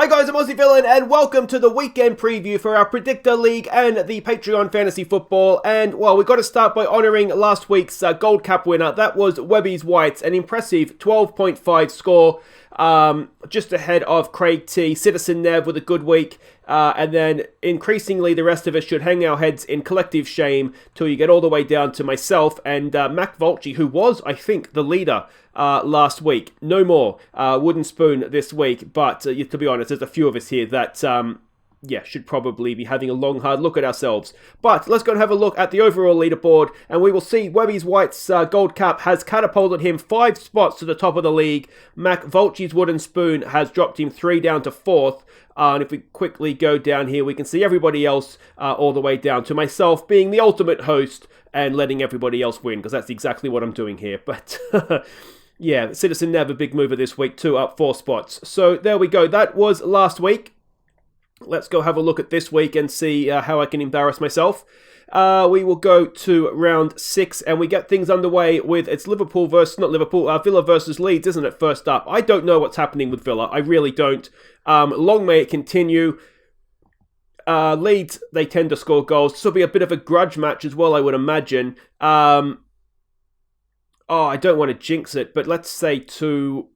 Hi guys, I'm Aussie Villain and welcome to the weekend preview for our Predictor League and the Patreon Fantasy Football. And well, we've got to start by honouring last week's Gold Cup winner. That was Webby's Whites, an impressive 12.5 score, just ahead of Craig T. Citizen Nev with a good week. And then increasingly the rest of us should hang our heads in collective shame till you get all the way down to myself and Mac Volchi, who was, I think, the leader last week. No more wooden spoon this week, but to be honest, there's a few of us here that should probably be having a long hard look at ourselves. But let's go and have a look at the overall leaderboard, and we will see Webby's White's Gold Cup has catapulted him 5 spots to the top of the league. Mac Volchi's wooden spoon has dropped him 3 down to 4th. And if we quickly go down here, we can see everybody else all the way down to myself being the ultimate host and letting everybody else win, because that's exactly what I'm doing here. But yeah, Citizen Nev, a big mover this week too, up 4 spots. So there we go. That was last week. Let's go have a look at this week and see how I can embarrass myself. We will go to round 6 and we get things underway with, it's Liverpool versus, not Liverpool, Villa versus Leeds, isn't it, first up? I don't know what's happening with Villa. I really don't. Long may it continue. Leeds, they tend to score goals. This will be a bit of a grudge match as well, I would imagine. I don't want to jinx it, but let's say 2-2.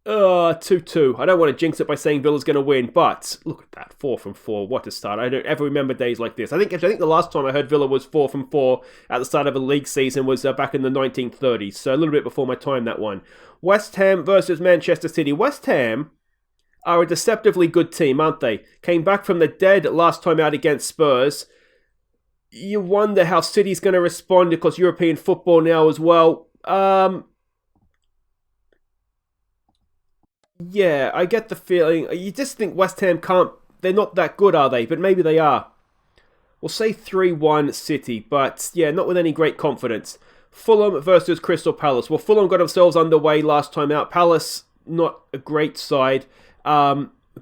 I don't want to jinx it by saying Villa's going to win, but look at that, 4 from 4. What a start. I don't ever remember days like this. I think the last time I heard Villa was 4 from 4 at the start of a league season was back in the 1930s, so a little bit before my time, that one. West Ham versus Manchester City. West Ham are a deceptively good team, aren't they? Came back from the dead last time out against Spurs. You wonder how City's going to respond because European football now as well. Yeah, I get the feeling. You just think West Ham can't. They're not that good, are they? But maybe they are. We'll say 3-1 City, but yeah, not with any great confidence. Fulham versus Crystal Palace. Well, Fulham got themselves underway last time out. Palace, not a great side.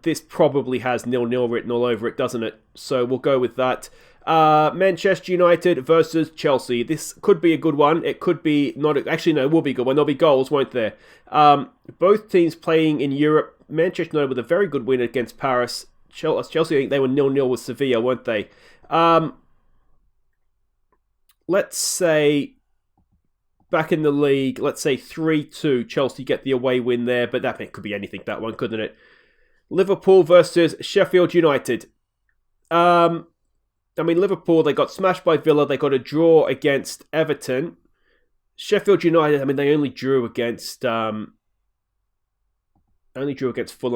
This probably has 0-0 written all over it, doesn't it? So we'll go with that. Manchester United versus Chelsea. This could be a good one. It could be not. Actually, no, it will be a good one. There'll be goals, won't there? Both teams playing in Europe. Manchester United with a very good win against Paris. Chelsea, I think they were 0-0 with Sevilla, weren't they? Let's say back in the league, let's say 3-2. Chelsea get the away win there, but that could be anything, that one, couldn't it? Liverpool versus Sheffield United. Liverpool, they got smashed by Villa. They got a draw against Everton. Sheffield United, they only drew against Fulham,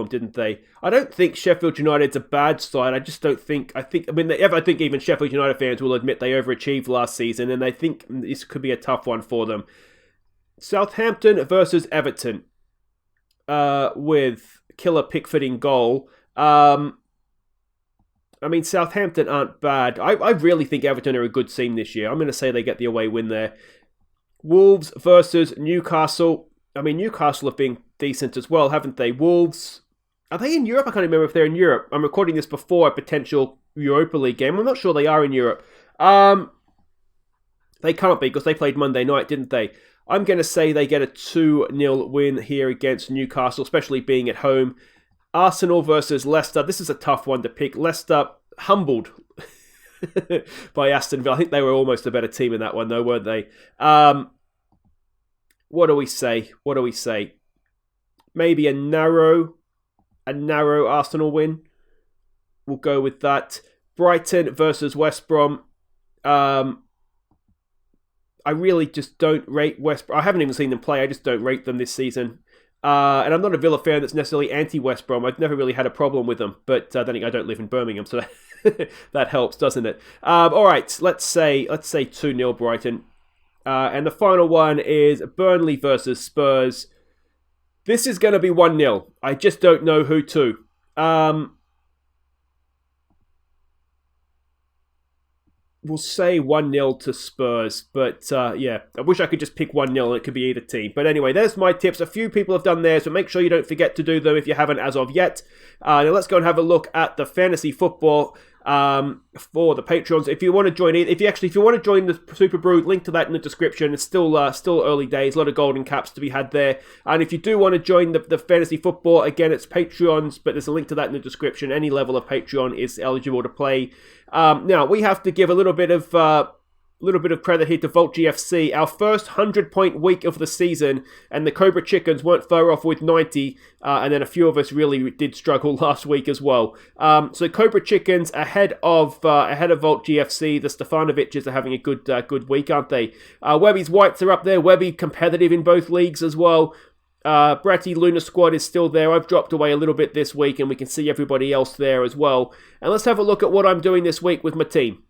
didn't they? I don't think Sheffield United's a bad side. I just don't think. I think even Sheffield United fans will admit they overachieved last season, and they think this could be a tough one for them. Southampton versus Everton, with Killer Pickford in goal. Southampton aren't bad. I really think Everton are a good team this year. I'm going to say they get the away win there. Wolves versus Newcastle. Newcastle have been decent as well, haven't they? Wolves, are they in Europe? I can't remember if they're in Europe. I'm recording this before a potential Europa League game. I'm not sure they are in Europe. They can't be because they played Monday night, didn't they? I'm going to say they get a 2-0 win here against Newcastle, especially being at home. Arsenal versus Leicester. This is a tough one to pick. Leicester humbled by Aston Villa. I think they were almost a better team in that one, though, weren't they? What do we say? Maybe a narrow Arsenal win. We'll go with that. Brighton versus West Brom. I really just don't rate West Brom. I haven't even seen them play. I just don't rate them this season. And I'm not a Villa fan that's necessarily anti-West Brom. I've never really had a problem with them. But then again, I don't live in Birmingham, so that helps, doesn't it? All right, let's say 2-0 Brighton. And the final one is Burnley versus Spurs. This is going to be 1-0. I just don't know who to. We'll say 1-0 to Spurs, but I wish I could just pick 1-0 and it could be either team. But anyway, there's my tips. A few people have done theirs, so make sure you don't forget to do them if you haven't as of yet. Now let's go and have a look at the fantasy football. for the Patreons. If you want to join it, if you want to join the Super Brew, link to that in the description. It's still early days, a lot of golden caps to be had there. And if you do want to join the fantasy football, again, it's Patreons, but there's a link to that in the description. Any level of Patreon is eligible to play. Now we have to give a little bit of credit here to Vault GFC. Our first 100-point week of the season, and the Cobra Chickens weren't far off with 90, and then a few of us really did struggle last week as well. So Cobra Chickens ahead of Vault GFC. The Stefanoviches are having a good week, aren't they? Webby's Whites are up there. Webby competitive in both leagues as well. Bratty Luna Squad is still there. I've dropped away a little bit this week, and we can see everybody else there as well. And let's have a look at what I'm doing this week with my team.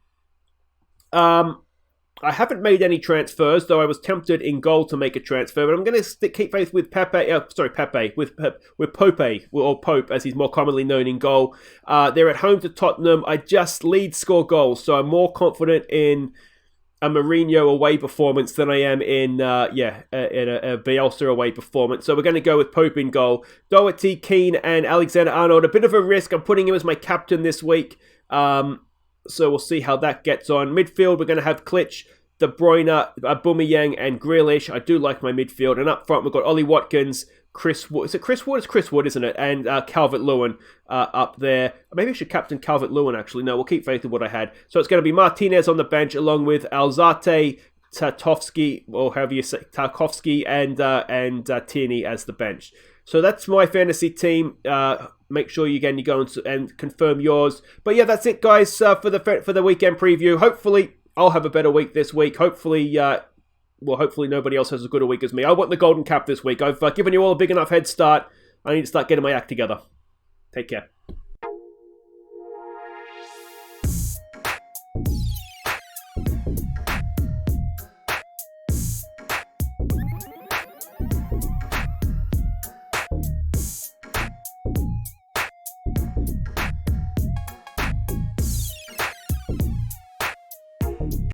I haven't made any transfers, though I was tempted in goal to make a transfer, but I'm going to keep faith with with Pope, or Pope, as he's more commonly known in goal. They're at home to Tottenham. Leeds score goals, so I'm more confident in a Mourinho away performance than I am in a Bielsa away performance. So we're going to go with Pope in goal. Doherty, Keane, and Alexander-Arnold. A bit of a risk. I'm putting him as my captain this week. So we'll see how that gets on. Midfield, we're going to have Klitsch, De Bruyne, Aubameyang, and Grealish. I do like my midfield. And up front, we've got Ollie Watkins, Chris Wood. Is it Chris Wood? It's Chris Wood, isn't it? And Calvert-Lewin up there. Maybe I should captain Calvert-Lewin, actually. No, we'll keep faith in what I had. So it's going to be Martinez on the bench, along with Alzate, Tarkovsky, or however you say, Tarkovsky, and Tierney as the bench. So that's my fantasy team. Make sure you go and confirm yours. But yeah, that's it, guys, for the weekend preview. Hopefully, I'll have a better week this week. Hopefully nobody else has as good a week as me. I want the golden cap this week. I've given you all a big enough head start. I need to start getting my act together. Take care.